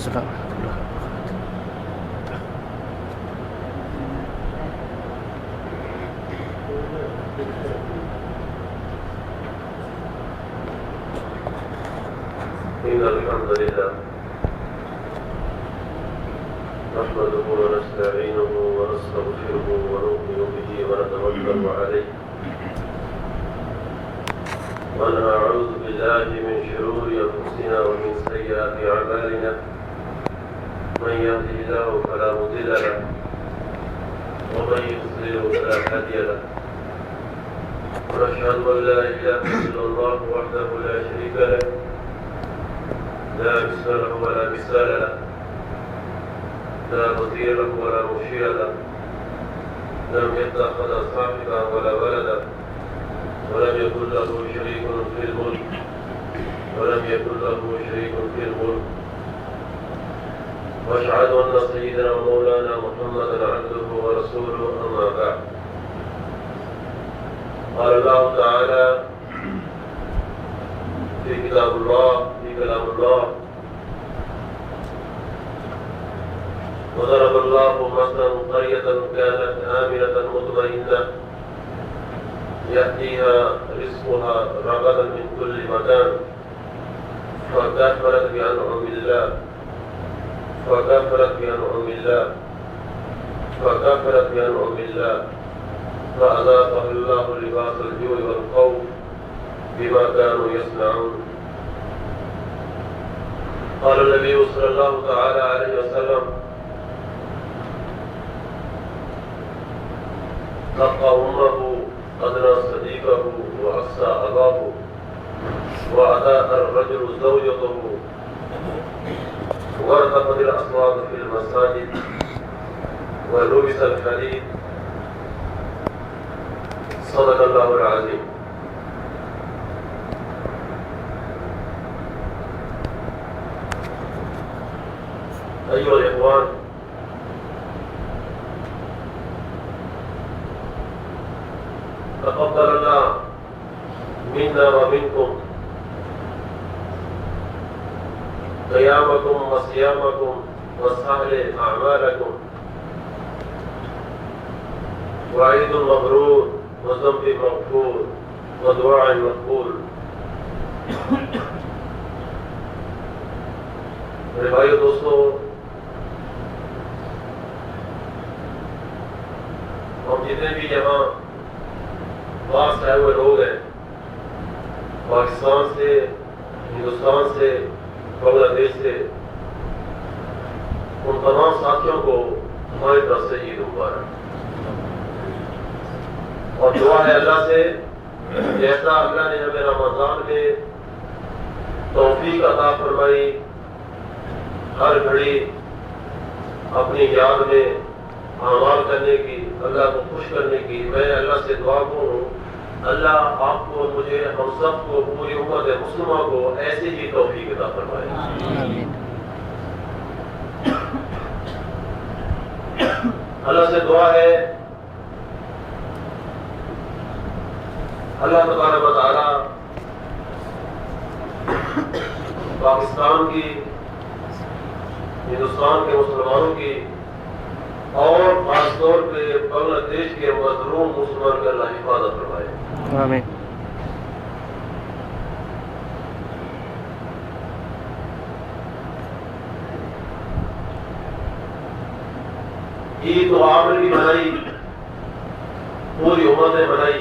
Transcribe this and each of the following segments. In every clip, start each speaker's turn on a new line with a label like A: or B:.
A: السلام ورحمۃ اللہ۔
B: إن الحمد لله نحمده ونستعينه ونستغفره ونؤمن به ونتوكل عليه ونعوذ بالله من شرور أنفسنا ومن سيئات أعمالنا من يهده الله فلا مضل له ومن يضلل فلا هادي له ونشهد أن لا إله إلا الله وحده لا شريك له لا مثل له ولا مثال له لا نظير له ولا مشير له لم يتخذ صاحبا ولا ولدا ولم يكن له شريك في الملك واشهد ان سيدنا ومولانا محمدا عبده ورسوله اما بعد قال الله تعالى في كلام الله وضرب الله مثلا قرية كانت آمنة مطمئنة يأتيها رزقها رغدا من كل مكان فكفرت بأنعم الله فأذاقها الله لباس الجوع والخوف بما كانوا يصنعون. قال النبي صلى الله تعالى عليه وسلم لقى أمه أدنى صديقه وعصى أباه وأتى الرجل زوجته وارتفعت الأصوات في المساجد ولبس الحديد. صدق الله العظيم. أيها الإخوان، تقبل الله منا ومنكم قيامكم وصيامكم وسهل أعمالكم وعيد مبرور وذنب مغفور ودعاء مقبول. میرے بھائیو دوستو، ہم جتنے بھی یہاں پاس آئے ہوئے لوگ ہیں، پاکستان سے، ہندوستان سے، بنگلہ دیش سے، ان تمام ساتھیوں کو ہماری طرف سے عید مبارک، اور دعا ہے اللہ سے جیسا اللہ نے ہمیں رمضان میں توفیق عطا فرمائی ہر گھڑی اپنی یاد میں اعمال کرنے کی، اللہ کو خوش کرنے کی، میں اللہ سے دعا کروں اللہ آپ کو، مجھے، ہم سب کو، پوری امت مسلمہ کو ایسی ہی توفیق عطا فرمائے. اللہ سے دعا ہے اللہ تبارک و تعالی پاکستان کی، ہندوستان کے مسلمانوں کی، اور خاص طور پہ بنگلہ دیش کے مظلوم مسلمان کا اللہ حفاظت فرمائے.
A: آمین.
B: عید تو آپ نے بھی منائی، پوری امت نے منائی،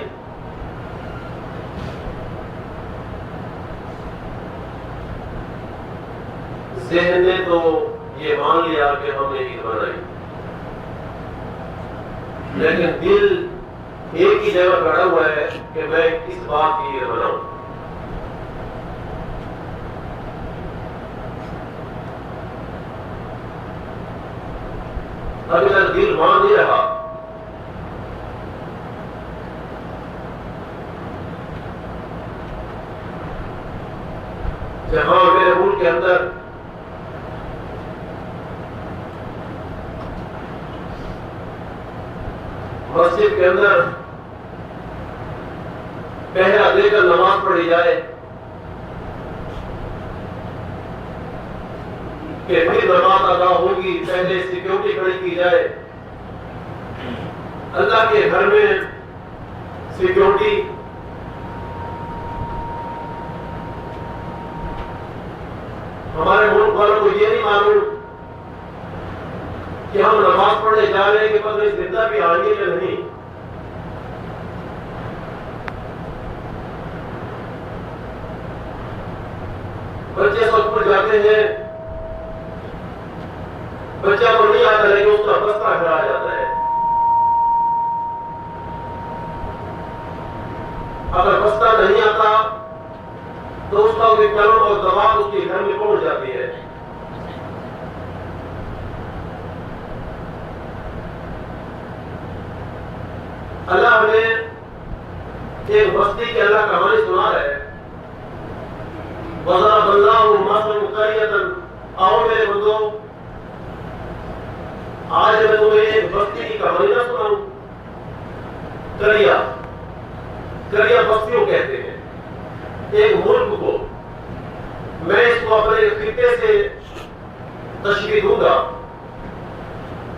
B: ذہن نے تو یہ مان لیا کہ ہم نے عید منائی، لیکن دل ایک ہی جگہ کھڑا ہوا ہے کہ میں کس بات کی عید مناؤں. ابھی تک دل مان نہیں رہا. جہاں میرے ملک کے اندر مسجد کے اندر پہرا دے کر نماز پڑھی جائے، کہ پھر نماز ادا ہوگی پہلے سیکیورٹی کھڑی کی جائے. اللہ کے گھر میں سیکیورٹی ہمارے ملک والوں کو یہ نہیں معلوم کہ ہم نماز پڑھنے جا رہے ہیں کہ پتہ نہیں زندہ بھی آئیں گے یا نہیں. بچے اسکول جاتے ہیں, بچہ کو نہیں آتا لیکن اس کا بستہ گھر آ جاتا ہے. اگر بستہ نہیں آتا تو اس کا قلم اور زبان اس کے گھر میں پہنچ جاتی ہے. اللہ ہمیں ایک بستی کے اللہ کہانی سنا رہا ہے. وَضَرَبَ اللَّهُ مَثَلًا قَرْيَةً آؤ میرے بندو, آج میں تمہیں ایک بستی کی کہانی نہ سناؤں. قریہ بستیوں کہتے ہیں ایک ملک کو. میں اس کو اپنے خطے سے تشریح دوں گا.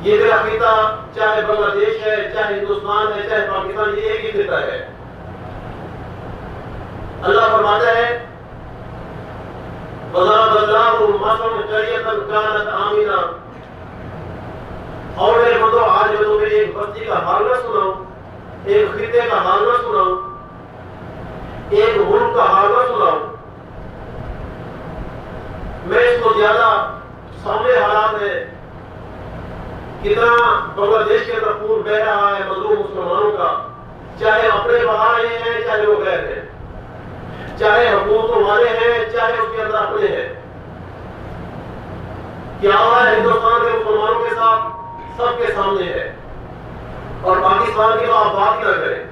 B: یہ میرا خطہ چاہے بنگلہ دیش ہے, چاہے ہندوستان ہے, چاہے پاکستان, یہ ایک ہی خطہ ہے. اللہ فرماتا ہے وَضَرَبَ اللَّهُ مَثَلًا قَرْيَةً كَانَتْ آمِنَةً. اور میرے بندو آج میں تمہیں ایک بستی کا حال نہ سناؤں, ایک خطے کا حال نہ سناؤں, ایک ملک کا حال نہ سناؤں. میں اس کو زیادہ سامنے حالات ہے کتنا بنگلہ دیش کے اندر خون بہ رہا ہے مظلوم مسلمانوں کا, چاہے اپنے بہا رہے ہیں چاہے وہ غیر ہیں, چاہے حکومتوں والے ہیں چاہے اس کے اندر اپنے ہیں. کیا ہوا ہے ہندوستان کے مسلمانوں کے ساتھ سب کے سامنے ہے, اور پاکستان کی تو آپ بات ہی نہ کریں.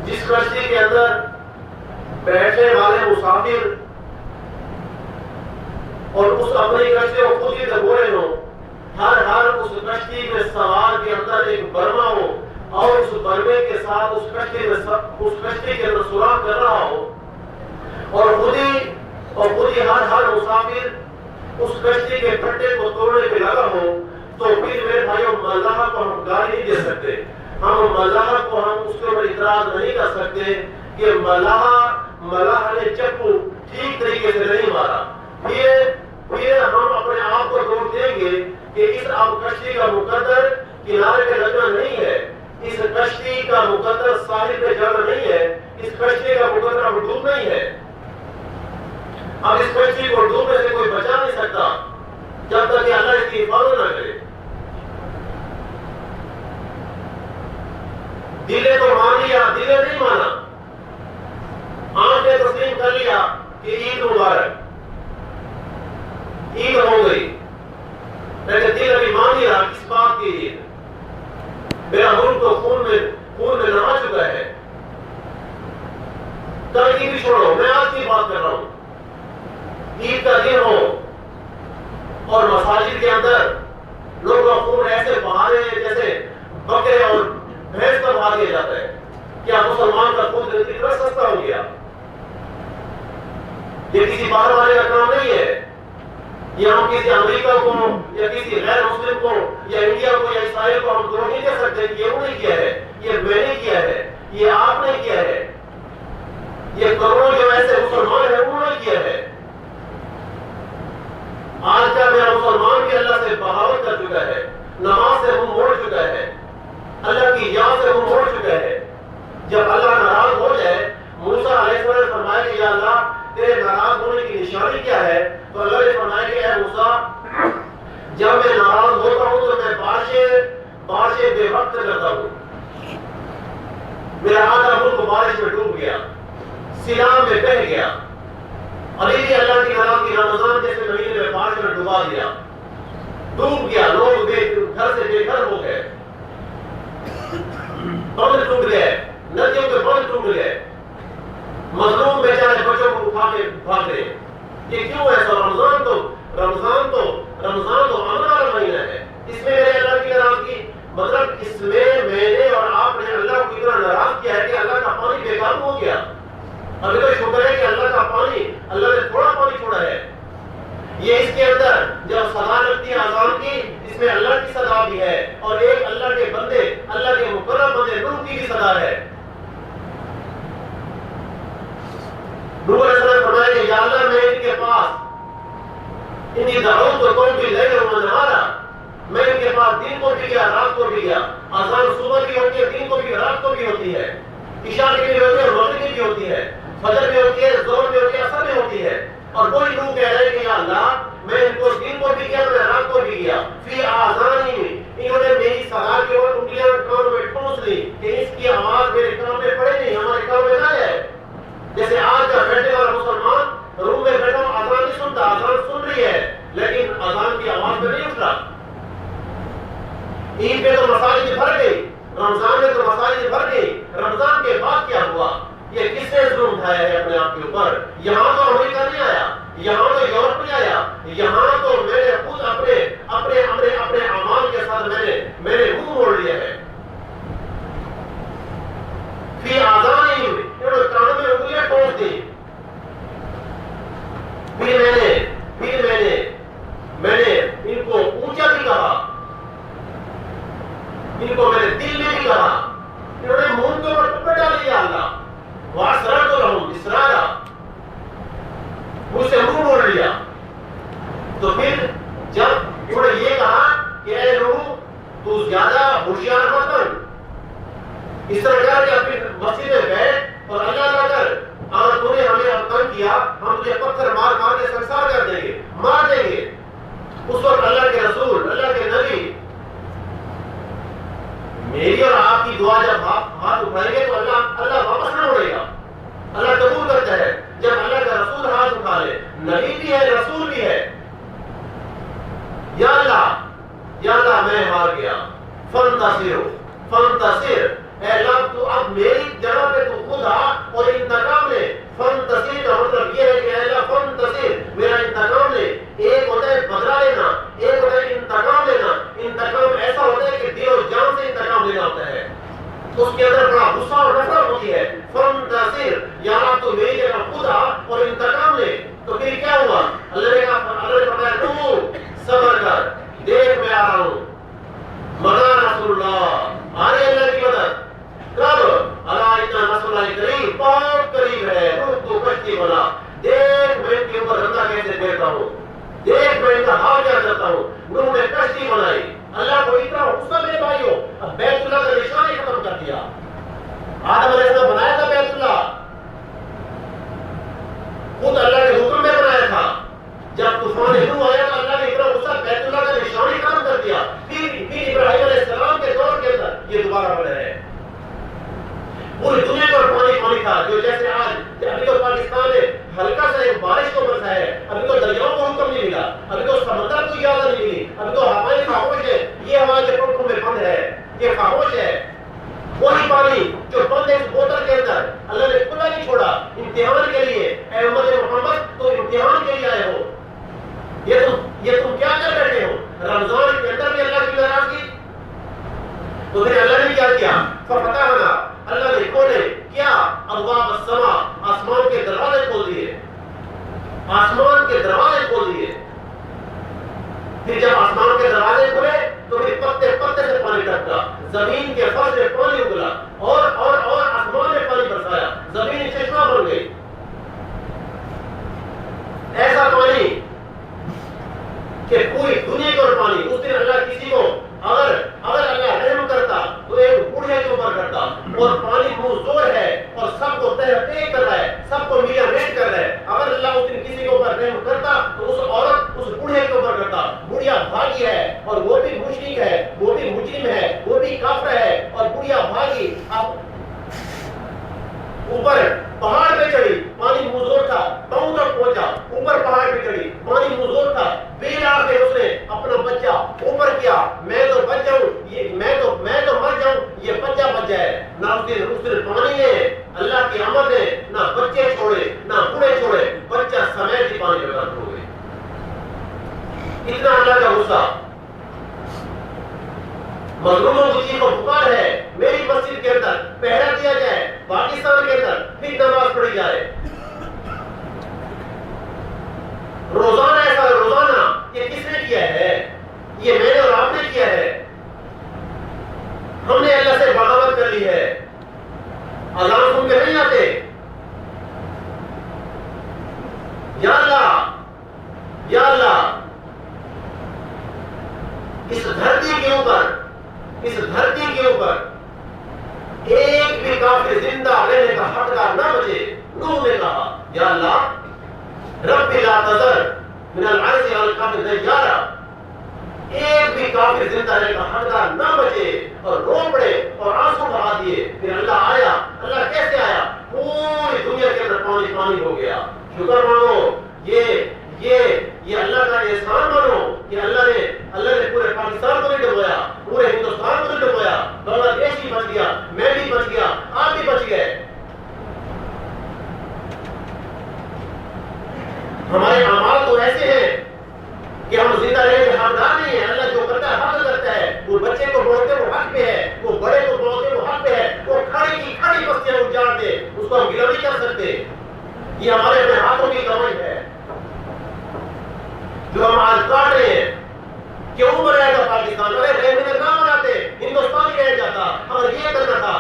B: جس کشتی کے اندر بیٹھنے والے مسافر اور اس اپنی کشتی کو خود ہی دبوئے ہوں, ہر اس کشتی میں سوار کے اندر ایک برما ہو اور اس برمے کے ساتھ اس کشتی کے اندر سوراخ کر رہا ہو, اور خود ہی ہر مسافر اس کشتی کے پھٹے کو توڑنے پہ لگا ہو, تو پھر میرے بھائیوں ملاح کو ہم گالی نہیں دے سکتے. ہم ملاح کو ہم اس کے اوپر اعتراض نہیں کر سکتے کہ ملاح نے چپو ٹھیک طریقے سے نہیں مارا. پھر ہم اپنے آپ کو دوش دیں گے کہ اس اب کشتی کا مقدر کنارے پہ لگنا نہیں ہے, اس کشتی کا مقدر ساحل پہ جانا نہیں ہے, اس کشتی کا مقدر اب ڈوب نہیں ہے. اب اس کشتی کو ڈوبنے سے کوئی بچا نہیں سکتا جب تک کہ اللہ اس کی حفاظت نہ کرے. دلے تو مان لیا, دلے نہیں مانا, آنکھ نے تسلیم کر لیا کہ عید مبارک, عید ہو گئی, لیکن دل ابھی مان نہیں رہا کس بات کی عید. میرا ملک تو خون میں نہا چکا ہے. کل کی بھی چھوڑو, میں آج کی بات کر رہا ہوں. عید کا دن ہو اور مساجد کے اندر لوگ کا خون ایسے بہا رہے ہیں جیسے بکرے اور بھینس کا بہا دیا جاتا ہے. کیا مسلمان کا خون اتنا سستا ہو گیا؟ یہ کسی باہر والے کا کام نہیں ہے. یہ ہم کسی امریکہ کو یا کسی غیر مسلم کو یا انڈیا کو یا اسرائیل کو ہم دوش نہیں کہہ سکتے کہ یہ انہوں نے کیا ہے, یہ میں نے کیا ہے, یہ آپ نے کیا ہے, یہ کروڑوں جو ایسے مسلمان ہیں انہوں نے کیا ہے. آج کا میرا مسلمان بھی اللہ سے بغاوت کر چکا ہے, نماز سے منہ موڑ چکا ہے, اللہ کی یاد سے منہ موڑ چکا ہے. جب اللہ ناراض ہو جائے, موسیٰ علیہ السلام نے فرمایا کہ یا اللہ تیرے ناراض ہونے کی نشانی کیا ہے, تو اللہ نے فرمایا کہ اے موسیٰ جب میں ناراض ہوتا ہوں تو میں بارشیں بے وقت کرتا ہوں. میرا آدھا ملک بارش میں ڈوب گیا, سیلاب میں بہہ گیا. ابھی بھی اللہ کی ناراضگی رمضان جیسے مہینے میں بارش میں ڈوبا دیا, ڈوب گیا, لوگ گھر سے بے گھر ہو گئے, بند ٹوٹ گئے, ندیوں کے بند ٹوٹ گئے, مظلوم بیچارے بچوں کو اٹھا کے بھاگ رہے. یہ کیوں ایسا؟ رمضان تو امن والا مہینہ ہے. اس میں میرے اللہ کی ناراضگی, مطلب اس میں میں نے اور آپ نے اللہ کو اتنا ناراض کیا ہے کہ اللہ کا پانی بے قابو ہو گیا. ابھی تو شکر ہے کہ اللہ کا پانی, اللہ نے تھوڑا پانی چھوڑا ہے, یہ اس کے اندر جب صدا لگتی ہے اذان کی، اس میں اللہ کی صدا بھی ہے اور ایک اللہ کے بندے، اللہ کے مقرب بندے نوح کی بھی صدا ہے۔ نوح علیہ السلام فرمایا کہ یا اللہ میں ان کے پاس انی دعوت قوم کی لیل و نہارا، میں ان کے پاس دن کو بھی گیا رات کو بھی گیا، اذان صبح کی ہوتی ہے، دن کو بھی رات کو بھی ہوتی ہے، عشاء کی بھی ہوتی ہے، مغرب کی بھی ہوتی ہے، فجر میں ہوتی ہے، ظہر میں ہوتی ہے، عصر میں ہوتی ہے، اور کوئی لوگ کہہ رہے ہیں کہ یا اللہ میں ان کو دن کو بھی کیا، میں رات کو بھی کیا، فی آذانی میں انہوں نے میری صدا کے اوپر انگلیاں کان میں ٹھونس لی کہ اس کی آواز میرے کان میں پڑے نہیں، ہمارے کان میں نہ جائے۔ جیسے آج کا بیٹھے والا مسلمان روم میں بیٹھا اذان نہیں سنتا، اذان سن رہی ہے لیکن اذان کی آواز پہ نہیں اٹھ رہا۔ عید میں تو مساجد بھر گئی، رمضان میں تو مساجد بھر گئی، رمضان کے بعد کیا ہوا؟ یہ کس نے ظلم اٹھایا ہے اپنے آپ کے اوپر؟ یہاں تو امریکہ نہیں آیا، یہاں تو یورپ نہیں آیا، یہاں تو میں نے خود اپنے اعمال کے ساتھ میں نے منہ موڑ لیا ہے۔ فی آذانہم، انہوں نے کانوں میں انگلیاں ٹھونس دی۔ پھر میں نے ان کو اونچا بھی کہا، ان کو میں نے دل میں بھی کہا، انہوں نے منہ کے اوپر ٹپے ڈال دیا اللہ، واسرت لہم اسرارا، مجھ سے منہ موڑ لیا۔ تو پھر جب انہوں نے یہ کہا کہ اے نوح تو زیادہ ہوشیار مت بن، اس طرح کر کے اپنی مسجد میں بیٹھ اور اللہ کر، اگر تو نے ہمیں اب تنگ کیا ہم تجھے پتھر مار مار کے سنسار کر دیں گے، مار دیں گے۔ اس وقت اللہ کے رسول، اللہ کے نبی میری اور آپ کی دعا جب ہاتھ اٹھائیں گے تو اللہ واپس نہ اڑے گا، اللہ قبول کرتا ہے جب اللہ کا رسول ہاتھ اٹھا لے، نبی بھی ہے رسول بھی ہے۔ یا اللہ میں ہار گیا، فانتصر، اے اللہ تو اب میری جگہ پہ تو خود آ اور انتقام لے۔ فانتصر کا مطلب یہ ہے کہ اے اللہ فانتصر، میرا انتقام لے۔ ایک ہوتا ہے بدلہ لینا، ایک ہوتا ہے انتقام لینا۔ انتقام ایسا ہوتا ہے کہ دل اور جان سے انتقام لینا ہوتا ہے، اس کے اندر بڑا غصہ اور نفرت ہوتی ہے۔ فانتصر، یا اللہ تو میری جگہ خود آ اور انتقام لے۔ تو پھر کیا ہوا؟ اللہ نے فرمایا تو صبر کر، دیکھ میں آ رہا ہوں۔ مدد رسول اللہ، آ رہی اللہ کی مدد کب؟ اللہ اتنا نصر اللہ قریب، بہت قریب ہے۔ روح تو کشتی بنا، دیکھ میں ان کے اوپر رندہ کیسے پھیرتا ہوں، دیکھ میں ان کا حال کیا کرتا ہوں۔ نوح نے کشتی بنائی، اللہ کو اتنا غصہ میرے بھائیوں، اب بیت اللہ کا نشان ہی ختم کر دیا۔ آدم علیہ السلام بنایا تھا بیت اللہ، خود اللہ کے حکم میں بنایا تھا، جب طوفان نوح آیا تو اللہ نے اتنا غصہ بیت اللہ کا نشان ہی ختم کر دیا۔ پھر ابراہیم علیہ السلام کے دور کے اندر یہ دوبارہ بنا ہے۔ پوری دنیا پر پانی تھا، جو جیسے آج ابھی تو پاکستان میں ہلکا سا ایک بارش کو برسا ہے، ابھی تو دریاؤں کو حکم نہیں ملا، ابھی تو سمندر کو اجازت نہیں ملی، ابھی تو ہوائیں خاموش ہے، یہ ہوا جو پنکھوں میں بند ہے یہ خاموش ہے۔ وہی پانی جو بند ہے اس بوتل کے اندر اللہ نے کھلا نہیں چھوڑا، امتحان کے لیے۔ اے امت محمد تو امتحان کے لیے آئے ہو، یہ تم کیا کر بیٹھے ہو؟ رمضان کے اندر بھی اللہ کی ناراضگی، تو پھر اللہ نے کیا کیا؟ ففتحنا، اللہ نے کھولے کیا؟ ابواب السماء، آسمان کے دروازے کھول دیے، آسمان کے دروازے کھول دیے۔ پھر جب آسمان کے دروازے کھلے تو پھر پتے پتے سے پانی ٹپکا، زمین کے فرش سے پانی اگلا اور آسمان میں پانی برسایا، زمین چشمہ بن گئی۔ ایسا پانی کہ پوری دنیا کے اوپر پانی۔ اس دن اللہ کسی کو اگر اللہ رحم کرتا تو ایک بوڑھے کے اوپر کرتا، اور پانی منہ زور ہے اور سب کو تہ کر رہا ہے، سب کو میرا ریٹ کر رہا ہے، اگر اللہ اس دن کسی کے اوپر رحم کرتا تو اس عورت اس بوڑھے کے اوپر کرتا۔ بوڑھیا بھاگی ہے اور وہ بھی مشرک ہے، وہ بھی مجرم ہے، وہ بھی کافر ہے، اور بوڑھیا بھاگی اب اوپر پہاڑ پہ چڑھی، پانی مزور تھا، پاؤں تک پہنچا، اوپر پہاڑ پہ چڑھی، پانی مزور تھا، بالآخر اس نے اپنا بچہ اوپر کیا، میں تو بچ جاؤں، میں تو مر جاؤں، یہ بچہ بچ جائے۔ نہ اس دن پانی ہے، اللہ کی آمد ہے، نہ بچے چھوڑے نہ بوڑھے چھوڑے، بچہ سمیت ہی پانی میں غرق ہو گئے۔ اتنا اللہ کا غصہ۔ مظلوموں کی چیخ و پکار ہے، میری مسجد کے اندر پہرا دیا جائے، پاکستان کے اندر پھر نماز پڑھی جائے، روزانہ ایسا کر لی ہے، اذان سن کے نہیں آتے. یا اللہ، یا اللہ، اس دھرتی کے اوپر، اس دھرتی کے اوپر ایک بھی کافر زندہ رہنے کا حقدار نہ بچے. نوح نے کہا یا اللہ رب لا تذر من الارض والکافر دیارا، ایک بھی کافر زندہ رہنے کا حقدار نہ بچے، اور رو پڑے اور آنسو بہا دیے. پھر اللہ آیا. اللہ کیسے آیا؟ پوری دنیا کے اندر پانی پانی ہو گیا. شکر مانو، یہ اللہ کا احسان مانو کہ اللہ نے پورے پاکستان کو نہیں ڈبویا، پورے ہندوستان کو نہیں ڈبویا. بنگلہ دیش بھی بچ گیا، میں بھی بچ گیا، آپ بھی بچ گئے. ہمارے اعمال تو ایسے ہیں کہ ہم زندہ رہنے کے حقدار نہیں ہیں. اللہ جو کرتا ہے حق کرتا ہے. وہ بچے کو بولتے وہ حق پہ ہے، وہ بڑے کو بولتے وہ حق پہ ہے. وہ کھڑی کی کھڑی بستیاں اجاڑ دے، اس کو ہم گلا نہیں کر سکتے. یہ ہمارے اپنے ہاتھوں کی کمائی ہے جو ہم آج کاٹ رہے ہیں. کیوں بنایا تھا پاکستان؟ ارے نہ بناتے، ہندوستان ہی رہ جاتا. اگر یہ کرنا تھا،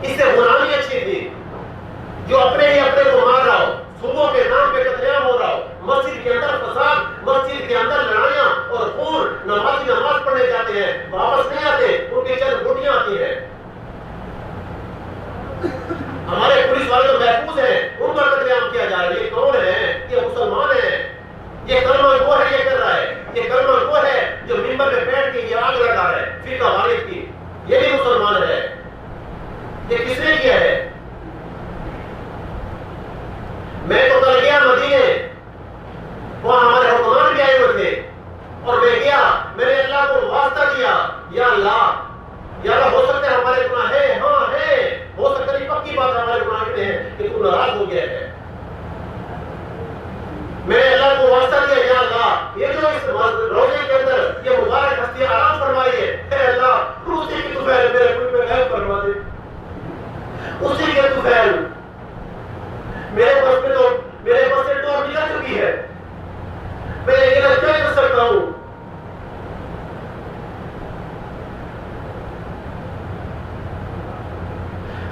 B: اس سے غلامی اچھی تھی. جو اپنے ہی اپنے کو مار رہا ہو، صوبوں کے نام پہ قتل عام ہو رہا ہو، مسجد کے اندر فساد، مسجد کے اندر لڑائیاں اور خون، نمازی نماز پڑھنے جاتے ہیں واپس نہیں آتے، ان کی چند گھٹیاں آتی ہیں. ہمارے پولیس والے تو محفوظ ہیں، ان کا قتل عام کیا جا رہا ہے. یہ کون ہے؟ یہ مسلمان ہیں. یہ کلمہ وہ ہے یہ کر رہا ہے. یہ کلمہ وہ ہے جو منبر پہ بیٹھ کے یہ آگ لگا رہا ہے فرقہ واحد کی. یہ بھی مسلمان ہے. یہ کس نے کیا ہے؟ میں تو کل گیا مدینے، وہاں ہمارے حکمران بھی آئے ہوئے تھے، اور میں گیا، میں نے اللہ کو واسطہ کیا یا اللہ ہو سکتا ہے ہمارے گناہ ہے، ہاں ہے، ہو سکتا ہے پکی بات ہمارے گناہ کتنے ہیں کہ تو ناراض ہو گیا ہے. میں نے اللہ کو واسطہ کیا یا اللہ یہ جو اس روزے کے اندر یہ مبارک ہستی آرام فرمائی ہے، اے اللہ اسی کی تو فیل میرے کوئی میں غائب فرما دے، اسی کے تو فیل. میرے بس سے ڈور نکل چکی ہے، میں یہ کیا کر سکتا ہوں؟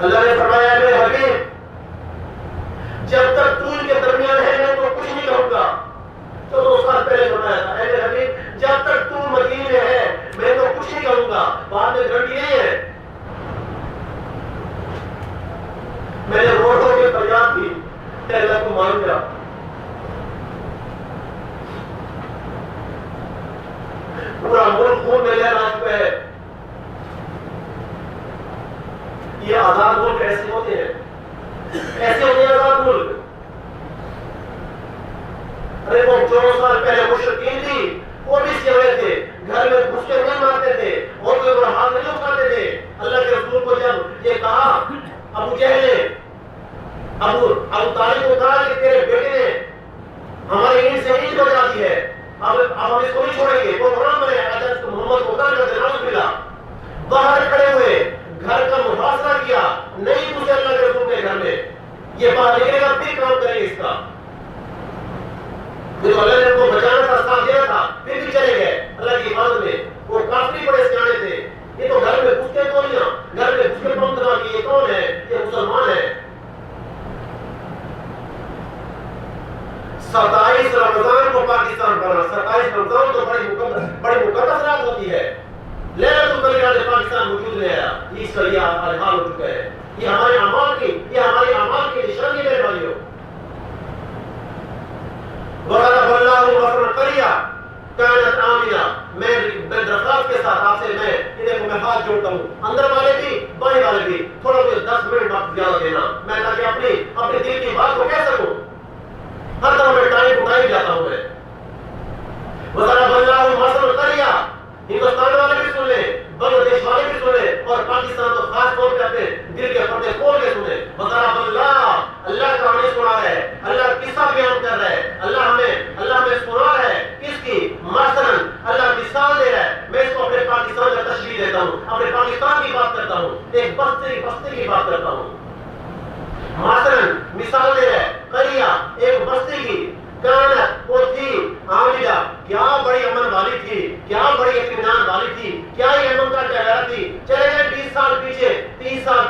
B: اللہ نے فرمایا میرے حبیب جب تک تو ان کے درمیان ہے میں تو کچھ نہیں کہوں گا. تو 2 سال پہلے فرمایا تھا اے میرے حبیب جب تک تو مدینے میں ہے میں تو کچھ نہیں کہوں گا. بعد میں گھڑی نہیں ہے. میں نے رو رو کے فریاد کی اے اللہ کو مان جا. پورا ملک خون میں لہرا چکا ہے. یہ آزاد ملک ایسے ہوتے ہیں، ایسے ہوتے ہیں آزاد ملک. ارے وہ 4 سال پہلے مشرکین تھی، وہ بھی سیاوے تھے، گھر میں گھس کے نہیں مارتے تھے اور کوئی بڑا ہاتھ نہیں اٹھاتے تھے. اللہ کے رسول کو جب یہ کہا ابو جہل نے، ابو طالب کو کہا کہ تیرے بیٹے نے ہماری اینٹ سے اینٹ بجا دی ہے، اب ہم اس کو نہیں چھوڑیں گے. وہ قرآن بنے حضرت محمد کو قتل کر دینا ملا. باہر کھڑے ہوئے، گھر کا محاصرہ کیا، نہیں پوچھا اللہ کے رسول کے گھر میں یہ باہر نکلے گا پھر کام کریں گے اس کا. جو اللہ نے ان کو بچانا تھا، ساتھ دینا تھا، پھر بھی چلے گئے اللہ کی حفاظت میں. وہ کافی بڑے سیانے تھے. یہ تو گھر میں گھس کے گولیاں، گھر میں گھس کے بم دھما کی. یہ کون ہے؟ یہ مسلمان ہے. 27 رمضان کو پاکستان بنا. 27 رمضان تو بڑی مقدس رات ہوتی ہے. لیلۃ القدر پاکستان وجود میں آیا. اس کا یہ حال ہو چکا ہے. یہ ہمارے اعمال کی نشانی ہے میرے بھائیوں. وَضَرَبَ اللَّهُ مَثَلًا قَرْيَةً كَانَتْ آمِنَةً. میں درخواست کے ساتھ آپ سے میں ہاتھ جوڑتا ہوں، اندر والے بھی بائیں والے بھی، تھوڑا مجھے 10 منٹ وقت زیادہ دینا، میں تاکہ اپنے دل کی بات کو کہہ سکوں. ہر طرح میں ٹائم اٹھائی جاتا ہوں. میں وَضَرَبَ اللَّهُ مَثَلًا قَرْيَةً. ہندوستان والے بھی سن لیں، بنگلہ دیش والے بھی سن لیں، اور پاکستان تو خاص طور پہ اپنے دل کے پردے کھول کے سنیں. وَضَرَبَ اللَّهُ. اللہ کہانی سنا رہا ہے، اللہ قصہ بیان کر رہا ہے، اللہ ہمیں سنا رہا ہے. کس کی؟ مثلاً اللہ مثال دے رہا ہے. میں اس کو اپنے پاکستان کا تشبیہ دیتا ہوں، اپنے پاکستان کی بات کرتا ہوں، ایک بستی کی بات کرتا ہوں. مثلاً مثال دے رہا ہے قریہ، ایک بستی کی. کانت، وہ تھی، عاملہ، کیا بڑی امن والی تھی، کیا بڑی اطمینان والی تھی، کیا یہ امن کا ٹھہرا تھی. چلے گئے 20 سال پیچھے،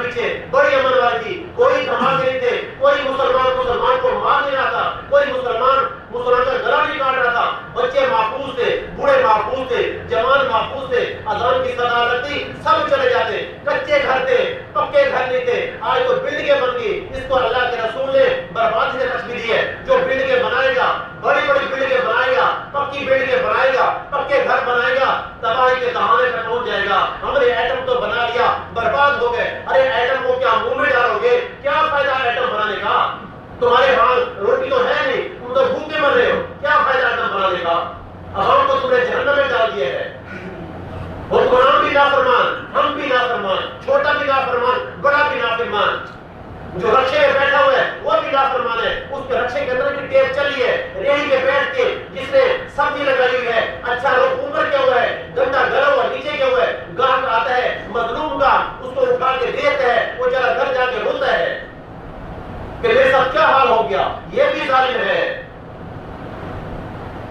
B: پیچھے بڑی امن والی تھی، کوئی دھماکے نہیں تھے، کوئی مسلمان کو مار نہیں رہا تھا، کوئی مسلمان کا گلا نہیں کاٹ رہا تھا، بچے محفوظ تھے، بوڑھے محفوظ تھے، جوان محفوظ تھے، اذان کی صدا لگتی سب چلے جاتے، کچے گھر تھے، پکے گھر نہیں تھے، آج تو بلڈنگیں بن گئی، اس کو اللہ کے رسول نے بربادی سے تشبیہ دی ہے، جو بلڈنگیں بنائے گا، بڑی بڑی بلڈنگیں بنائے گا، پکی بلڈنگیں بنائے گا، پکے گھر بنائے گا، تباہی کے دہانے پہ پہنچ جائے گا۔ ہم نے ایٹم تو بنا لیا، برباد ہو گئے، ارے ایٹم کو کیا منہ میں ڈالو گے؟ کیا فائدہ ایٹم بنانے کا؟ تمہارے ہاں روٹی تو ہے نہیں، تم تو بھوکے مر رہے ہو، کیا فائدہ ایٹم بنانے کا؟ عوام کو تم نے جہنم میں ڈال دیا ہے۔ حکمران بھی نافرمان، ہم بھی نافرمان، چھوٹا بھی نافرمان، بڑا بھی نافرمان، جو رکشے میں بیٹھا ہوا ہے وہ بھی نافرمان ہے، اس کے رکشے کے اندر کی ٹیپ چلی ہے، ریڑھی پہ بیٹھ کے جس نے سبزی لگائی ہوئی ہے، اچھا لوگ اوپر کیا ہوا ہے، گندا گلا ہوا نیچے کیا ہوا ہے، گاہک آتا ہے مظلوم کا، اس کو اٹھا کے دیتا ہے، وہ چلا گھر جا کے روتا ہے کہ میرے ساتھ کیا حال ہو گیا۔ یہ بھی ظالم ہے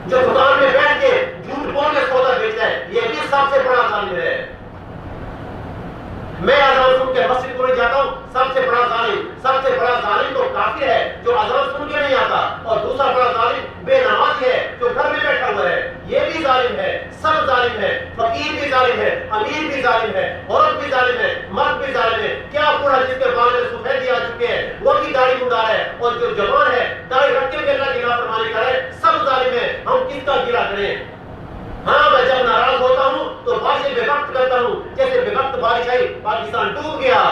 B: جو دکان میں بیٹھ کے جھوٹ بول کے سودا بیچتا ہے، یہ بھی سب سے بڑا ظالم ہے۔ میں اذان سن کے مسجد کو نہیں جاتا ہوں، سب سے بڑا ظالم تو کافر ہے جو اذان سن کے نہیں آتا، اور دوسرا بڑا ظالم بے نمازی ہے جو گھر میں بیٹھا ہوا ہے، یہ بھی ظالم ہے، سب ظالم ہے، فقیر بھی ظالم ہے، امیر بھی ظالم ہے، عورت بھی ظالم ہے، مرد بھی ظالم ہے، کیا بوڑھا جس کے بال میں سفیدی آ چکے ہیں وہ بھی داڑھی منڈا ہے، اور جو جوان ہے داڑھی رکھ کے اللہ کی نافرمانی کرے، سب ظالم ہے، ہم کس کا گلہ کریں؟ ہاں میں جب ناراض ہوتا ہوں تو بارشیں بے وقت کرتا ہوں، جیسے بے وقت بارش آئی پاکستان ڈوب گیا،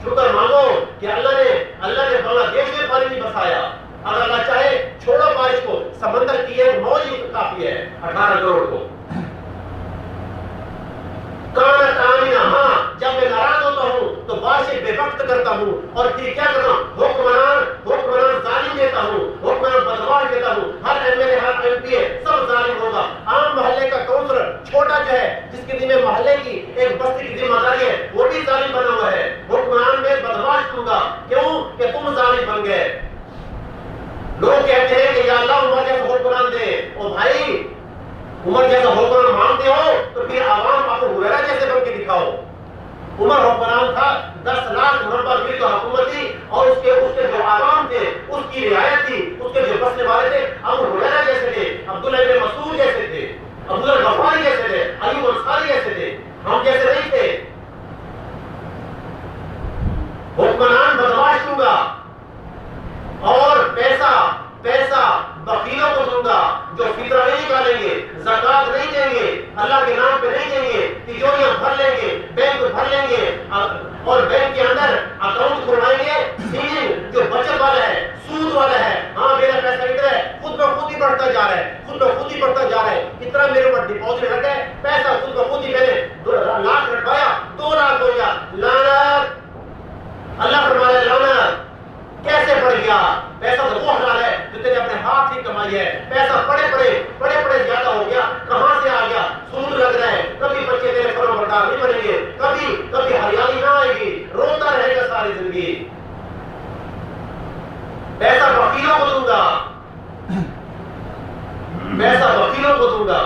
B: شکر مانگو کہ اللہ نے بنگلہ دیش میں پانی نہیں بسایا، اگر اللہ چاہے چھوڑو بارش کو، سمندر کی ایک موج ہی کافی ہے 18 کروڑ کو۔ کانت آمینہ، ہاں جب میں ناراض ہوتا ہوں تو بارشیں بے وقت کرتا ہوں، اور پھر کیا کرتا ہوں، حکمران ظالم دیتا ہوں، حکمران بدماش دیتا ہوں، ہر ایم ایل اے ہر ایم پی اے سب ظالم ہوگا، عام محلے کا کونسلر چھوٹا جو ہے جس کے ذمہ محلے کی ایک بستی کی ذمہ داری ہے وہ بھی ظالم بنا ہوا ہے، حکمران میں بدماش دوں گا، کیوں کہ تم ظالم بن گئے۔ لوگ کہتے ہیں کہ یا اللہ عمر جیسا حکمران دے، او بھائی عمر جیسا حکمران مانگتے ہو تو پھر عوام ابو ہریرہ جیسے بن کے دکھاؤ۔ عمر حکمران تھا، 10 لاکھ مربع میل کا حکومت تھی، اور اس کے جو عوام تھے اس کی رعایت تھی، اس کے جو بسنے والے تھے ابو ہریرہ جیسے تھے، عبداللہ ابن مسعود جیسے تھے، عبداللہ الغفاری جیسے تھے، ایوب انصاری جیسے تھے، ہم جیسے نہیں تھے۔ حکمران بدماش دوں گا، اور پیسہ بخیلوں کو دوں گا جو فطرہ نہیں نکالیں گے، زکات نہیں دیں گے، اللہ کے نام پہ نہیں دیں گے، تجوریاں بھر لیں گے، بینک بھر لیں گے، اور بینک کے اندر اکاؤنٹ کھلوائیں گے، سیونگ جو بچت والا ہے، سود والا ہے، ہاں میرا پیسہ ادھر ہے، خود بخود ہی بڑھتا جا رہا ہے، اتنا میرے اوپر ڈپازٹ رکھا ہے، پیسہ خود بخود ہی میں نے 2 لاکھ رکھوایا، 2 لاکھ ہو گیا، لعنت، اللہ فرمایا لعنت، کیسے بڑھ گیا؟ پیسہ تو وہ حلال ہے جو تیرے اپنے ہاتھ ہی کمائی ہے، پیسہ پڑے زیادہ ہو گیا، کہاں سے آ گیا؟ سود لگ رہا ہے، کبھی بچے تیرے فرم بردار نہیں بنیں گے، کبھی ہریالی نہ آئے گی، روتا رہے گا ساری زندگی۔ پیسہ وکیلوں کو دوں گا،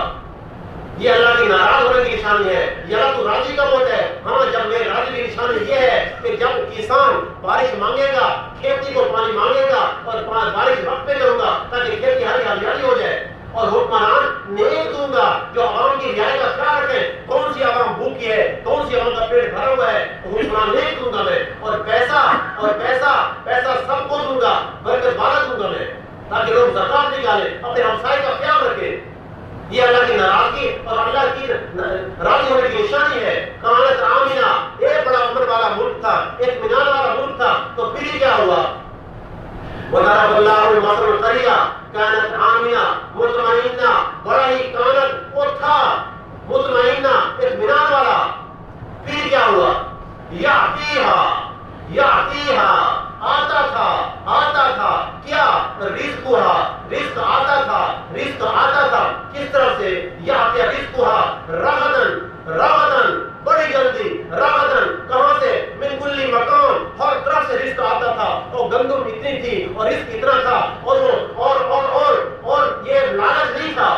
B: یہ اللہ کی ناراض ہونے کی نشانی ہے، یہ اللہ تو راضی کب ہوتا ہے؟ ہاں جب میرے راضی کی نشانی یہ ہے کہ جب کسان بارش مانگے گا، کھیتی کو پانی مانگے گا، اور بارش وقت پہ کروں گا تاکہ کھیت کی ہریالی ہو جائے، اور حکمران نیک دوں گا جو عوام کی رعایت کا خیال رکھے، کون سی عوام بھوکی ہے، کون سی عوام کا پیٹ بھرا ہوا ہے، حکمران نیک دوں گا میں، اور پیسہ سب کو دوں گا، برکت والا دوں گا میں، تاکہ لوگ زکات نکالیں، اپنے ہمسائے کا خیال رکھیں۔ یہ اللہ کی ناراضگی اور اللہ کی راضی ہونے کی نشانی ہے۔ کانت آمینہ، ایک بڑا امن والا ملک تھا، ایک اطمینان والا ملک تھا، تو پھر کیا ہوا؟ وَضَرَبَ اللَّهُ الْمَثَلَ الْقَرْيَةَ كَانَتْ آمِنَةً مُطْمَئِنَّةً، بڑا ہی کانت وہ تھا مطمئنہ، اطمینان والا، پھر کیا ہوا؟ یعطیہا، آتا تھا کیا؟ رزق آتا تھا، کس طرح سے؟ یعطیہا رغدن، بڑی جلدی، کہاں سے؟ من کل مکان، ہر طرف سے رزق آتا تھا، اور گندم اتنی تھی اور رزق اتنا تھا، اور یہ لالچ نہیں تھا،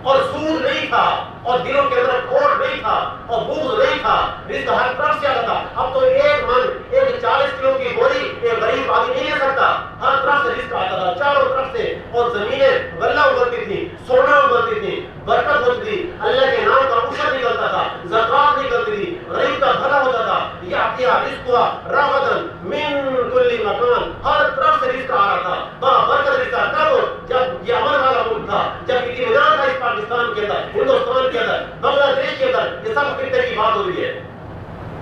B: اور سود نہیں تھا، اور دلوں کے اندر کھوٹ نہیں تھا، اور بغض نہیں تھا، رزق ہر طرف سے آتا تھا۔ اب تو ایک
A: رزقها رغدا من كل مكان، ہر طرف سے رزق آ رہا تھا، برکت رزق کب؟ جب یہ امن والا ملک تھا، جب اطمینان تھا اس پاکستان کے اندر، ہندوستان کے اندر، بنگلہ دیش کے اندر، یہ سب خطے کی بات ہو رہی ہے.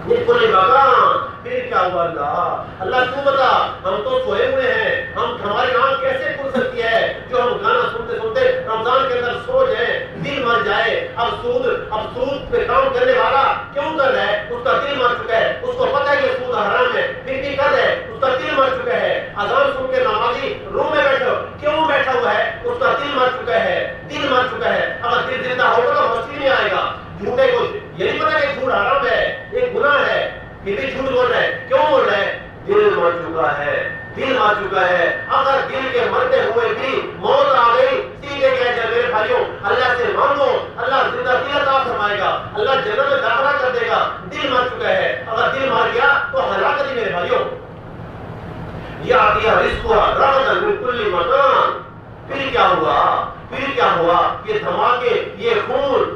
A: یہ کل مکان. پھر کیا ہوا؟ اللہ تو بتا، ہم تو سوئے ہوئے ہیں، ہماری آنکھ کیسے کھل سکتی ہے جو ہم گانا سنتے سنتے رمضان کے اندر سو جائیں، دل مر جائے. اب سود پہ کام کرنے والا کیوں کر رہا ہے؟ اس کا دل مر چکا ہے، اس کو پتہ ہے کہ سود حرام ہے، پھر بھی کر رہا ہے، اس کا دل مر چکا ہے. اذان سن کے نمازی روم میں کیوں بیٹھا ہوا ہے؟ اس کا دل مر چکا ہے، دل مر چکا ہے. اگر دل زندہ ہوگا تو مسجد میں آئے گا. جھوٹے کو یہ نہیں پتا کہ جھوٹ حرام ہے، ایک گناہ ہے، پھر بھی جھوٹ بول رہا ہے. کیوں بول رہا ہے؟ دل مر چکا ہے، دل مر چکا ہے. اگر دل کے مرتے ہوئے بھی موت آ گئی، سیدھے کہہ جائے میرے بھائیوں اللہ سے مانگو، اللہ زندہ دل عطا فرمائے گا، اللہ جنت میں داخلہ کر دے گا. دل مر چکا ہے، اگر دل مر گیا تو ہلاکت ہی میرے بھائیوں. یہ آتی ہے رزقها رغدا من كل مكان. پھر کیا ہوا؟ یہ دھماکے، یہ خون،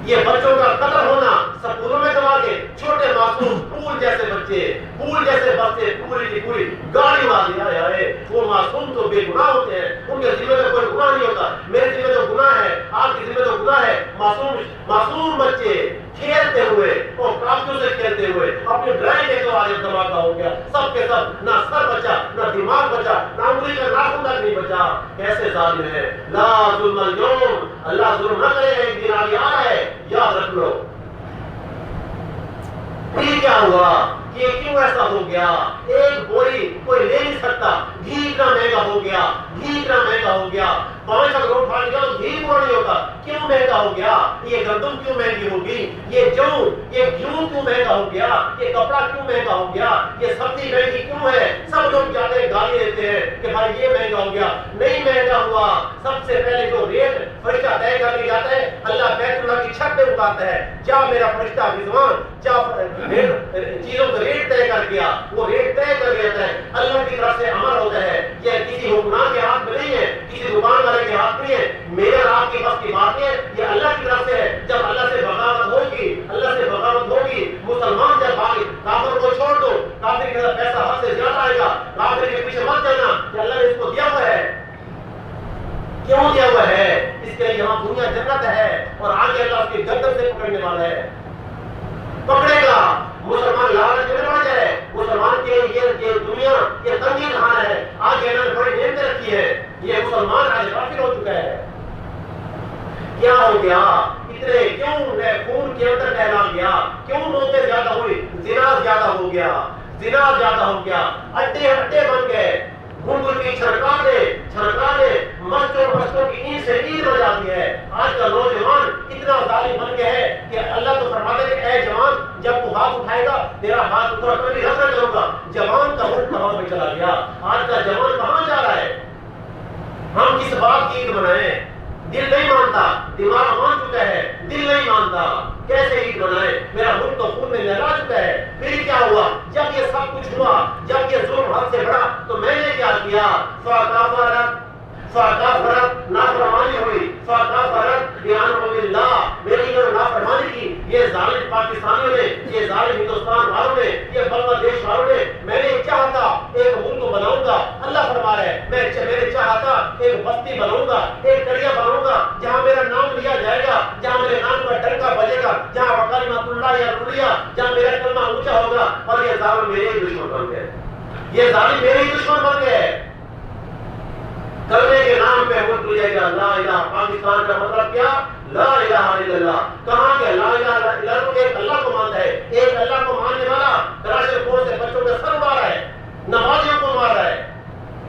A: یہ بچوں کا قتل ہونا سکولوں میں دھماکے، چھوٹے معصوم پھول جیسے بچے، پھول پوری گاڑی والی آئے. وہ معصوم تو بے گناہ ہوتے ہیں، ان کے ذمہ میں کوئی گناہ نہیں ہوتا. میرے ذمہ تو گناہ ہے، آپ کی ذمہ تو گناہ ہے. معصوم بچے کھیلتے ہوئے اور کاپیوں سے کھیلتے ہوئے اپنی ڈرائنگ کے تو آج دھماکہ ہو گیا. سب کے سب، نہ سر بچا، نہ دماغ بچا، نہ انگلی کا ناخن تک نہیں بچا. کیسے ظالم ہے. لا ظلم اليوم، اللہ ظلم نہ کرے، ایک دن آگے آ رہا ہے، یاد رکھ لو. پھر کیا ہوا؟ کہ کیوں ایسا ہو گیا؟ ایک بوری کوئی لے نہیں سکتا، گھی اتنا مہنگا ہو گیا. 5 اگر اٹھا لیا تو گھی پورا نہیں ہوتا. کیوں مہنگا ہو گیا؟ یہ گندم کیوں مہنگی ہوگی؟ یہ گیہوں کیوں مہنگا ہو گیا؟ یہ کپڑا کیوں مہنگا ہو گیا؟ یہ سبزی مہنگی کیوں ہے؟ سب لوگ جاتے ہیں گالی دیتے ہیں کہ بھائی یہ مہنگا ہو گیا. نہیں مہنگا ہوا. سب سے پہلے جو ریٹ فرشتہ طے کر کے جاتا ہے، اللہ بیت اللہ کی چھت پہ اتارتا ہے، جا میرا فرشتہ رضوان جا چیزوں کا ریٹ طے کر گیا. وہ ریٹ طے کر گیا ہے، اللہ کی طرف سے امر ہوتا ہے. یہ کسی حکمران کے ہاتھ میں نہیں ہے، کسی دکان والے کے ہاتھ میں ہے، میرے اور آپ کے بس کی بات ہے. یہ اللہ کی طرف سے ہے. جب اللہ سے بغاوت ہوگی، مسلمان جب بھاگے، کافر کو چھوڑ دو، کافر کے اندر پیسہ حد سے زیادہ آئے گا، کافر کے پیچھے مت جانا کہ اللہ نے اس کو دیا ہوا ہے. کیوں دیا ہوا ہے؟ اس کے لیے یہاں دنیا جنت ہے اور آگے اللہ اس کی گردن سے پکڑنے والا ہے، پکڑے گا. مسلمان لالچ میں پڑ جائے، مسلمان کے یہ دنیا یہ تنگی کہاں ہے؟ آگے اللہ نے بڑی نعمتیں رکھی ہے. یہ مسلمان آج کافر ہو چکا ہے. کیا ہو گیا؟ اتنے کیوں خون کے اندر ٹہلا گیا؟ کیوں موتیں زیادہ ہوئی؟ زنا زیادہ ہو گیا، اڈے بن گئے. گنگل کی چھڑکانے مستوں کی اینٹ سے اینٹ بج جاتی ہے. آج کا نوجوان اتنا ظالم بن گیا ہے کہ اللہ تو فرماتا ہے کہ اے جوان جب تو ہاتھ اٹھائے گا تیرا ہاتھ اٹھا کر بھی رکھنا کروں گا. جوان کا ملک کہاں پہ چلا گیا؟ آج کا جوان کہاں جا رہا ہے؟ ہم کس بات کی عید منائیں؟ دل نہیں مانتا، دماغ مان چکا ہے، دل نہیں مانتا. کیسے عید منائے؟ میرا ملک تو خون میں لہرا چکا ہے. پھر کیا ہوا؟ جب یہ سب کچھ ہوا، جب یہ ظلم حد سے بڑھا تو میں نے کیا کیا؟ فَأَكَفَرَتْ نافرمانی ہوئی، فَأَكَفَرَتْ بِأَنْعُمِ اللَّهِ میری جو نافرمانی کی یہ ظالم پاکستانیوں نے، یہ ظالم ہندوستان والوں نے، یہ بنگلہ دیش والوں نے. میں نے چاہا تھا ایک ملک بناؤں گا، اللہ فرما رہا ہے میں نے چاہا تھا ایک بستی بناؤں گا، ایک دریا بناؤں گا جہاں میرا نام لیا جائے گا، جہاں میرے نام کا ڈنکا بجے گا، جہاں وکلمۃ اللہ یا رلیہ، جہاں میرا کلمہ اونچا ہوگا. اور یہ ظالم میرے ہی دشمن بن گئے، یہ ظالم میرے ہی دشمن بن گئے. کلمے کے نام پہ ملک لیا گیا لا الہ. پاکستان کا مطلب کیا؟ لا الہ الا اللہ. کہاں کہ لا الہ الا اللہ ایک اللہ کو مانتا ہے، ایک اللہ کو ماننے والا کراشر فون سے بچوں کا سر مار رہا ہے، نمازیوں کو مار رہا ہے،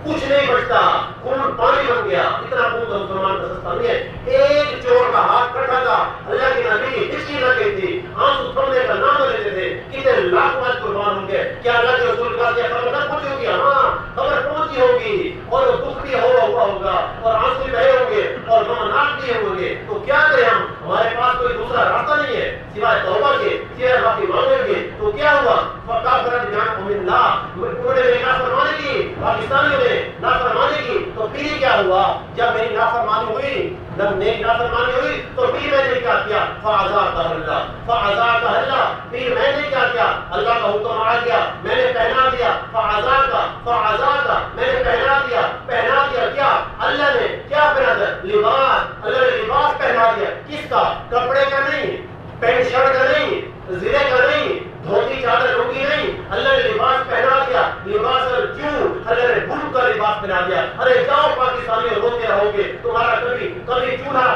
A: کچھ نہیں بچتا، خون پانی بن گیا. اتنا خون تو مسلمان کا سستا نہیں ہے. ایک چور کا ہاتھ کٹا تھا، اللہ کے نبی کی ہسٹری نہ کہی تھی، آنسو تھمنے کا نام لیتے تھے. کتنے لاکھ آج قربان ہوں گے. کیا اللہ کے رسول کا خبر نہ پہنچی ہوگی؟ ہاں خبر پہنچی ہوگی، اور دکھ بھی ہوا ہوگا، اور آنسو بھی بہے ہوں گے، اور غمناک بھی ہوں گے. تو کیا کریں ہم؟ ہمارے پاس کوئی دوسرا راستہ نہیں ہے سوائے توبہ کے، سوائے معافی مانگنے کے. تو کیا ہوا؟ فَكَفَرَتْ بِأَنْعُمِ اللَّهِ انہوں نے نافرمانی کی، پاکستانیوں نے نافرمانی کی. تو پھر کیا ہوا؟ جب میری نافرمانی ہوئی، جب میری نافرمانی ہوئی تو پھر میں نے کیا کیا؟ فَعَزَاكَ اللَّهُ فَعَزَاكَ اللَّهُ، پھر میں نے کیا کیا؟ اللہ کا حکم آ گیا، میں نے پہنا دیا، فَعَزَاكَ میں نے پہنا دیا کیا؟ اللہ نے کیا پہنا دیا؟ لباس، اللہ نے لباس پہنا دیا، کس کا؟ کپڑے کا نہیں، پینٹ شرٹ کا نہیں، زرے کا نہیں، دھوتی چادر لنگی نہیں، اللہ نے لباس پہنا دیا، لباس الجوع، اللہ نے بھوک کا لباس پہنا دیا۔ ارے جاؤ پاکستانی روتے رہو گے، تمہارا کبھی چولہا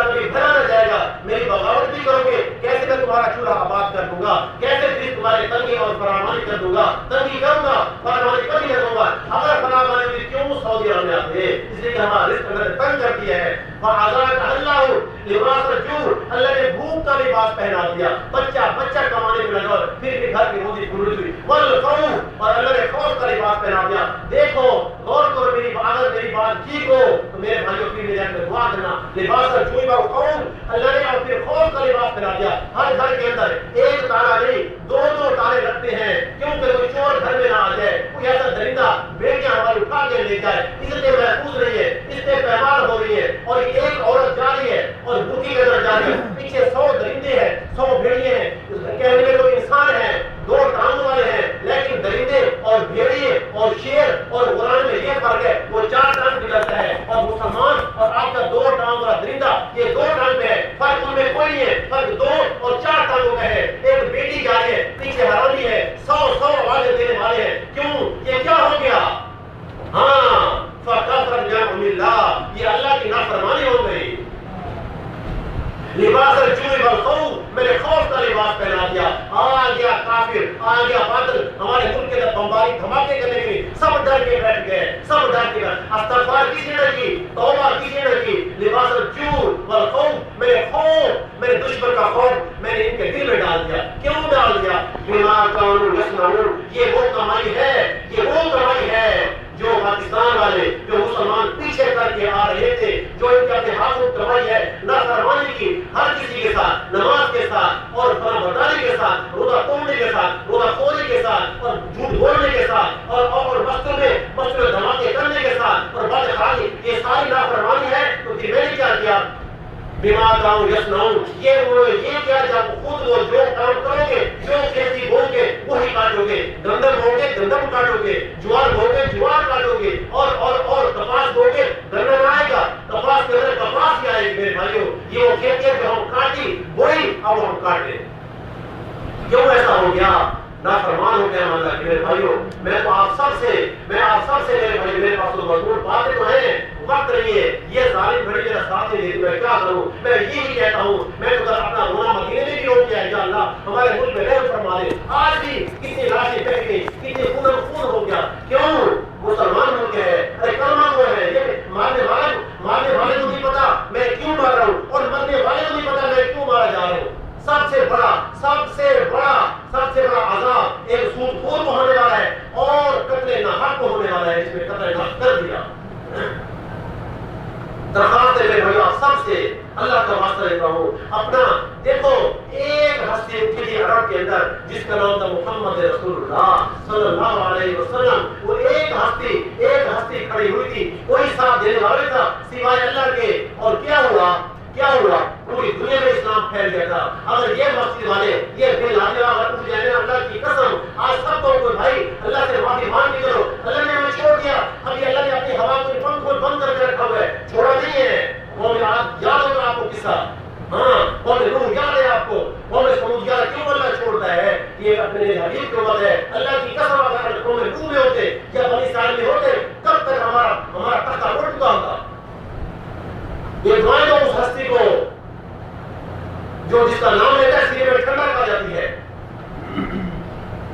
A: کبھی بھرا نہ جائے گا، میری بغاوت بھی کرو گے، کیسے میں تمہارا چولہا آباد کر دوں گا، کیسے پھر تمہارے تنگی اور فراوانی کر دوں گا، تنگی کروں گا، فراوانی کبھی نہ دوں گا۔ اگر فراوانی ہوئی کیوں سعودی عرب میں آتے؟ اس لیے کہ ہمارا رزق اللہ نے تنگ کر دیا ہے۔ فَعَزَاكَ اللَّهُ لِبَاسَ الْجُوعِ، اللہ نے بھوک کا لباس پہنا دیا، بچہ کمانے میں لگا، پھر بھی گھر کی روزی پوری ہوئی، وَالْخَوْفَ، اور اللہ نے خوف کا لباس پہنا دیا۔ دیکھو غور کرو، اگر میری بات ٹھیک ہو تو میرے بھائیوں کی میرے اندر دعا کرنا۔ لباس الجوع والخوف، اللہ نے اور پھر خوف کا لباس پہنا دیا۔ ہر گھر کے اندر ایک تالا نہیں، دو تالے رکھتے ہیں، کیونکہ کوئی چور گھر میں نہ آ جائے، کوئی ایسا درندہ بیٹیاں ہماری اٹھا کے لے جائے، عزتیں محفوظ رہی ہے، عزتیں پیمال ہو رہی ہے، اور ایک عورت جا رہی ہے اور بھوکی کے اندر جا رہی ہے، پیچھے 100 درندے ہیں، 100 بھیڑیے ہیں، کہنے میں کوئی انسان ہے، 2 ٹانگوں والے ہیں، لیکن درندے اور بھیڑیے اور شیر اور قرآن میں یہ فرق ہے، وہ 4 ٹانگ بھی لگتا ہے، اور مسلمان اور آپ کا 2 ٹانگ والا درندہ یہ 2 ٹانگ پہ ہے، فرق ان میں کوئی نہیں ہے، فرق 2 اور 4 ٹانگوں کا ہے۔ ایک بیٹی جا رہی ہے، پیچھے حرامی ہے، 100 آوازیں دینے والے ہیں، کیوں؟ یہ کیا ہو گیا؟ ہاں، فَكَفَرَ بِأَنْعُمِ اللَّهِ، یہ اللہ کی نافرمانی ہو گئی۔ لباس الجوع والخوف، میں نے خوف کا لباس پہنا دیا۔ آ گیا کافر، آ گیا باطل، ہمارے ملک کے اندر بمباری دھماکے کرنے کے لیے سب ڈر کے بیٹھ گئے، سب ڈر کے استغفار کسی نے کی، توبہ کسی نے کی۔ لباس الجوع والخوف، میں نے خوف، میں نے دشمن کا خوف میں نے ان کے دل میں ڈال دیا۔ کیوں ڈال دیا؟ بما كانوا يصنعون، یہ وہ کمائی ہے، یہ وہ کمائی ہے جو پاکستان والے، جو مسلمان پیچھے کر کے آ رہے تھے، جو ان کے اپنے ہاتھوں کمائی ہے، نافرمانی کی ہر کسی کے ساتھ، نماز کے ساتھ اور فرمانبرداری کے ساتھ، روزہ توڑنے کے ساتھ، روزہ خوری کے ساتھ اور جھوٹ بولنے کے ساتھ اور مسجد میں دھماکے کرنے کے ساتھ اور بد اخلاقی، یہ ساری نافرمانی ہے۔ تو پھر میں نے کیا کیا؟ بما كانوا يصنعون، یہ کیا جب خود وہ جو کام کرو گے، جو کھیتی بو گے وہی کاٹو گے، گندم بو گے گندم کاٹو گے، جوار بو گے جوار کاٹو گے، اور کپاس بو گے گندم آئے گا، کپاس کے اندر کپاس ہی آئے گی۔ میرے بھائیوں، یہ وہ کھیتی ہے جو ہم کاٹی بوئی، اب ہم کاٹے۔ کیوں ایسا ہو گیا؟ نافرمان ہو گیا اللہ کے۔ میرے بھائیوں، میں آپ سب سے میرے بھائی، میرے پاس تو مضمون باتیں تو ہیں، وقت نہیں ہے، یہ ظالم گھڑی میرا ساتھ نہیں دیتی، میں کیا کروں؟ میں یہی کہتا ہوں، میں تو اپنا رونا مدینے میں بھی روک کے یا اللہ ہمارے ملک میں رحم فرما دے۔ آج بھی کتنی لاشیں بہہ گئی، کتنی خون ہو گیا، کیوں؟ مسلمان ملک ہے، ارے کلمہ وہ ہے، یہ مارنے والے کو نہیں پتا میں کیوں مار رہا ہوں، اور مرنے والے کو نہیں پتا میں کیوں مارا جا رہا ہوں۔ سب سے بڑا عذاب ایک سود خور کو ہونے والا ہے، اور قتل ناحق کو ہونے والا ہے۔ اس میں قتل ناحق کر دیا۔ درخواست ہے میرے بھائیو، آپ سب سے اللہ کا واسطہ لیتا ہوں، اپنا دیکھو ایک ہستی اٹھی تھی عرب کے اندر جس کا نام تھا محمد رسول اللہ صلی اللہ علیہ وسلم۔ وہ ایک ہستی کھڑی ہوئی تھی، کوئی ساتھ دینے والا تھا سوائے اللہ کے، اور کیا ہوا؟ پوری دنیا میں اسلام پھیل گیا تھا۔ اگر یہ مسجد والے یہ دل لانے والا اٹھ جائے نا، اللہ کی قسم آج سب کو کوئی بھائی اللہ سے معافی مانگ کے کرو، اللہ نے ہمیں چھوڑ دیا، ابھی اللہ نے اپنی ہوا کو بند کر کے رکھا ہوا ہے، چھوڑا نہیں ہے۔ وہ یاد ہوگا آپ کو قصہ، ہاں قوم نوح یاد ہے آپ کو، قوم سمود یاد ہے، کیوں اللہ چھوڑتا ہے؟ یہ اپنے حبیب کی امت ہے۔ اللہ کی قسم اگر قوم نوح میں ہوتے یا بنی اسرائیل میں ہوتے، کب تک ہمارا تختہ اٹھ چکا ہوتا۔ یہ دعائیں تو اس ہستی کو جو جس کا نام لیتا ہے سینے میں ٹھنڈا کر جاتی ہے،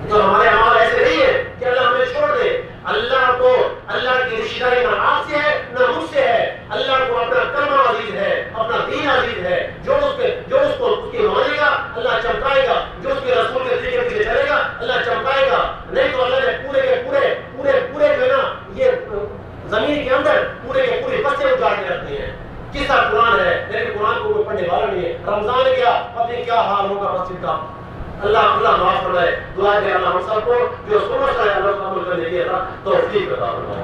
A: تو ہمارے اعمال ایسے نہیں ہے کہ اللہ ہمیں چھوڑ دے۔ اللہ کی رشتہ داری نہ آپ سے ہے نہ مجھ سے ہے، اللہ کو اپنا کلمہ عزیز ہے، اپنا دین عزیز ہے، جو اس کو اس کی مانے گا اللہ چمکائے گا، جو اس کے رسول کے طریقے پیچھے چلے گا اللہ چمکائے گا، نہیں تو اللہ نے پورے جو ہے نا یہ زمین کے اندر پورے کے پورے بستے اجاڑ کے رکھتے ہیں۔ قصہ قرآن ہے، لیکن قرآن کو کوئی پڑھنے والا نہیں ہے۔ رمضان گیا، پتہ نہیں کیا حال ہوگا مسجد کا۔ اللہ معاف فرمائے، دعا ہے اللہ ہم سب کو جو سنت ہے اللہ کو عمل کرنے کی توفیق عطا فرمائے۔